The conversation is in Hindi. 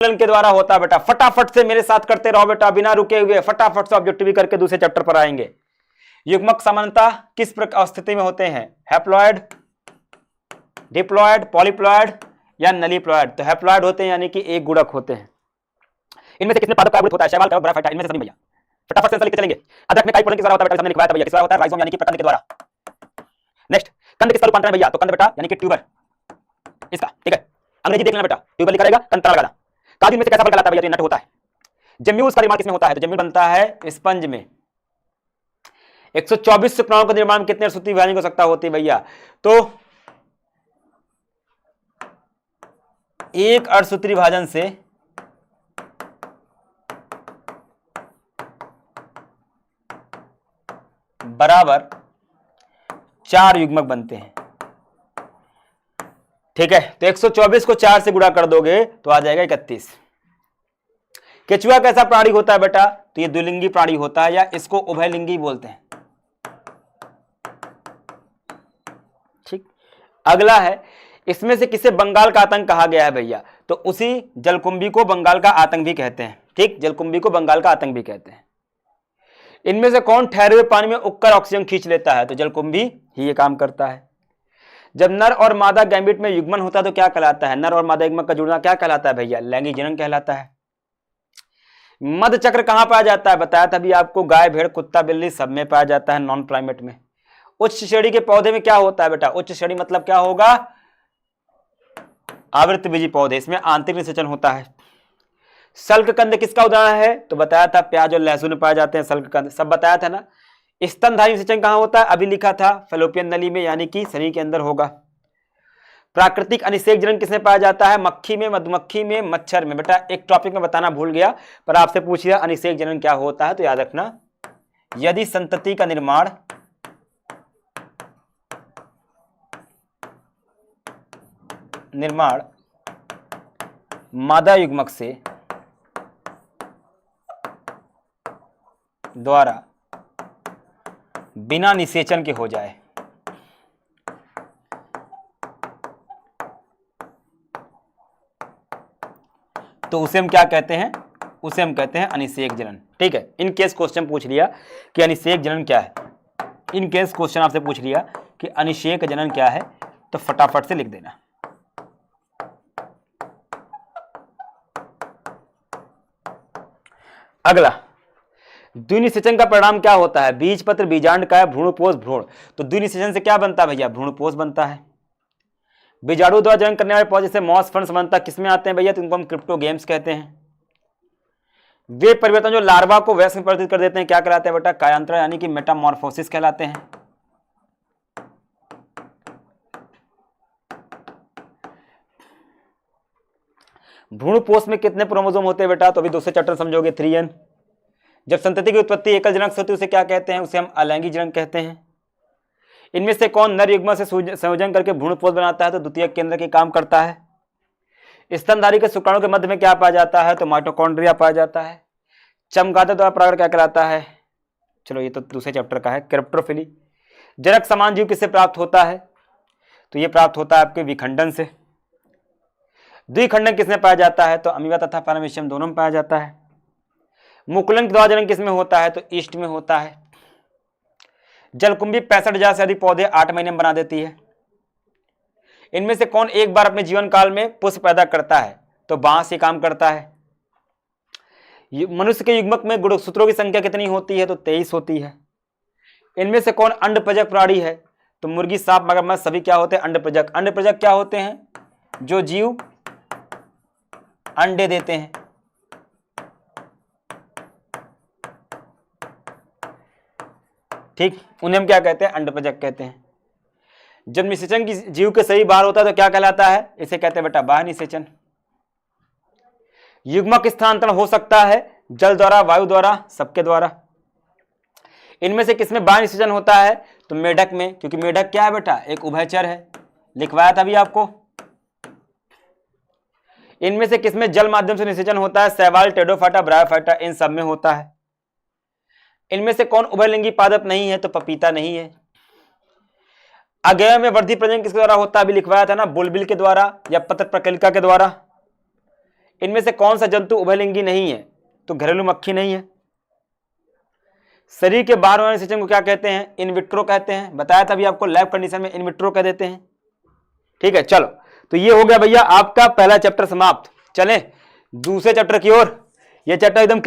के द्वारा होता है बेटा। फटाफट से मेरे साथ करते रहो बेटा, बिना रुके हुए फटाफट से ऑब्जेक्टिव करके दूसरे चैप्टर पर आएंगे। युग्मक सामान्यतः किस प्रकार स्थिति में होते हैं? हैप्लॉयड, डिप्लॉयड, पॉलीप्लॉयड या नलीप्लॉयड? तो हैप्लॉयड होते हैं, यानी कि एक गुणक होते हैं। इनमें से किसमें पादप का होता है? शैवाल का, ब्रायोफाइटा, इनमें से सभी भैया। फटाफट से आंसर लिखते चलेंगे। अदरक में काई प्रोटीन किस द्वारा होता है बेटा? हमने लिखवाया था भैया, किस द्वारा होता है? राइजोम यानी कि प्रकंद के द्वारा। नेक्स्ट, कंद किसका रूपांतरण है भैया? तो कंद बेटा यानी कि ट्यूबर इसका, ठीक है। अंग्रेजी देख लेना बेटा, ट्यूबर लिखा रहेगा, कंद लगाना। काजू में से कैसा फल कहलाता है भैया? तो नट होता है। जम्यूल का निर्माण किसमें होता है? तो जम्यूल बनता है स्पंज में। 124 शुक्राणुओं का निर्माण कितने अणुसूत्री विभाजन की आवश्यकता होती है भैया? तो एक अणुसूत्री विभाजन से बराबर 4 युग्मक बनते हैं, ठीक है। तो 124 को 4 से गुणा कर दोगे तो आ जाएगा 31। केचुआ कैसा प्राणी होता है बेटा? तो ये द्विलिंगी प्राणी होता है, या इसको उभयलिंगी बोलते हैं, ठीक। अगला है, इसमें से किसे बंगाल का आतंक कहा गया है भैया? तो उसी जलकुंभी को बंगाल का आतंक भी कहते हैं, ठीक। जलकुंभी को बंगाल का आतंक भी कहते हैं। इनमें से कौन ठहरे हुए पानी में उगकर ऑक्सीजन खींच लेता है? तो जलकुंभी ही ये काम करता है। जब नर और मादा गैमेट में युग्मन होता है तो क्या कहलाता है? नर और मादा युग्मक का जुड़ना क्या कहलाता है भैया? लैंगिक जनन कहलाता है। मध्य चक्र कहां पाया जाता है? बताया था अभी आपको, गाय, भेड़, कुत्ता, बिल्ली सब में पाया जाता है, नॉन प्राइमेट में। उच्च श्रेणी के पौधे में क्या होता है बेटा? उच्च श्रेणी मतलब क्या होगा? आवृतबीजी पौधे, इसमें आंतरिक निषेचन होता है। सल्ककंद किसका उदाहरण है? तो बताया था प्याज और लहसुन में पाए जाते हैं सल्ककंद, सब बताया था ना। स्तनधारी निषेचन कहां होता है? अभी लिखा था फैलोपियन नली में, यानी कि शरीर के अंदर होगा। प्राकृतिक अनिषेक जनन किसमें पाया जाता है? मक्खी में, मधुमक्खी में, मच्छर में। बेटा एक टॉपिक में बताना भूल गया, पर आपसे पूछ लिया अनिषेक जनन क्या होता है, तो याद रखना, यदि संतति का निर्माण मादा युग्मक से द्वारा बिना निषेचन के हो जाए तो उसे हम क्या कहते हैं? उसे हम कहते हैं अनिषेक जनन, ठीक है। इन केस क्वेश्चन पूछ लिया कि अनिषेक जनन क्या है, इन केस क्वेश्चन आपसे पूछ लिया कि अनिषेक जनन क्या है, तो फटाफट से लिख देना। अगला, द्विनिषेचन का परिणाम क्या होता है? बीज पत्र, बीजांड का है, भ्रूणपोष, भ्रूण। तो द्विनिषेचन से क्या बनता है भैया? भ्रूणपोष बनता है। बीजाणु द्वारा जनन करने वाले पौधे जैसे मॉस, फंड समानता किसमें आते हैं भैया? तो इनको हम क्रिप्टोगेम्स कहते हैं। वे परिवर्तन जो लार्वा को वयस्क में परिवर्तित कर देते हैं क्या कहलाते हैं बेटा? कायांतरण, यानी कि मेटामॉर्फोसिस कहलाते हैं। भ्रूणपोष में कितने क्रोमोसोम होते हैं बेटा? तो अभी दूसरे चैप्टर समझोगे, 3n। जब संतति की उत्पत्ति एकल जनक से होती है उसे क्या कहते हैं? उसे हम अलैंगिक जनन कहते हैं। इनमें से कौन नर युग्म से संयोजन करके भ्रूणपोष बनाता है? तो द्वितीयक केंद्र के काम करता है। स्तनधारी के शुक्राणु के मध्य में क्या पाया जाता है? तो माइटोकॉन्ड्रिया पाया जाता है। चमगादड़ द्वारा परागण क्या कहलाता है? चलो ये तो दूसरे चैप्टर का है, क्रिप्टोफिली। जनक समान जीव किससे प्राप्त होता है? तो ये प्राप्त होता है आपके विखंडन से। द्विखंडन किसमें पाया जाता है? तो अमीबा तथा पैरामीशियम दोनों में पाया जाता है। मुकुलन के द्वारा जनन किसमें होता है? तो ईस्ट में होता है। जलकुंभी 65,000 से अधिक पौधे 8 महीने में बना देती है। इनमें से कौन एक बार अपने जीवन काल में पुष्प पैदा करता है? तो बांस ये काम करता है। मनुष्य के युग्मक में गुणसूत्रों की संख्या कितनी होती है? तो 23 होती है। इनमें से कौन अंडप्रजक प्राणी है? तो मुर्गी, सांप, मगरमच्छ सभी क्या होते हैं? अंडप्रजक। अंडप्रजक क्या होते हैं? जो जीव अंडे देते हैं। ठीक, उन्हें हम क्या कहते हैं? अंडप्रजक कहते हैं। जब निषेचन की जीव के सही बाहर होता है तो क्या कहलाता है? इसे कहते हैं बेटा बाह्य निषेचन। युग्मक स्थानांतरण हो सकता है जल द्वारा, वायु द्वारा, सबके द्वारा। इनमें से किसमें बाह्य निषेचन होता है? तो मेढक में, क्योंकि मेढक क्या है बेटा? एक उभयचर है, लिखवाया था अभी आपको। इनमें से किसमें जल माध्यम से निषेचन होता है? शैवाल, टेडोफाइटा, ब्रायोफाइटा, इन सब में होता है। इनमें से कौन उभयलिंगी पादप नहीं है? तो पपीता नहीं है। अगेय में वृद्धि प्रजनन किसके द्वारा होता है? अभी लिखवाया था ना, बुलबिल के द्वारा या पत्र प्रकलिका के द्वारा। इनमें से कौन सा जंतु उभयलिंगी नहीं है? तो घरेलू मक्खी नहीं है। शरीर के बाहर होने वाले सिस्टम को क्या कहते हैं? इन विट्रो कहते हैं। बताया था अभी आपको, लैब कंडीशन में इन विट्रो कह देते हैं। ठीक है, चलो तो ये हो गया भैया आपका पहला चैप्टर समाप्त। चलें दूसरे चैप्टर की ओर। ये चैप्टर एकदम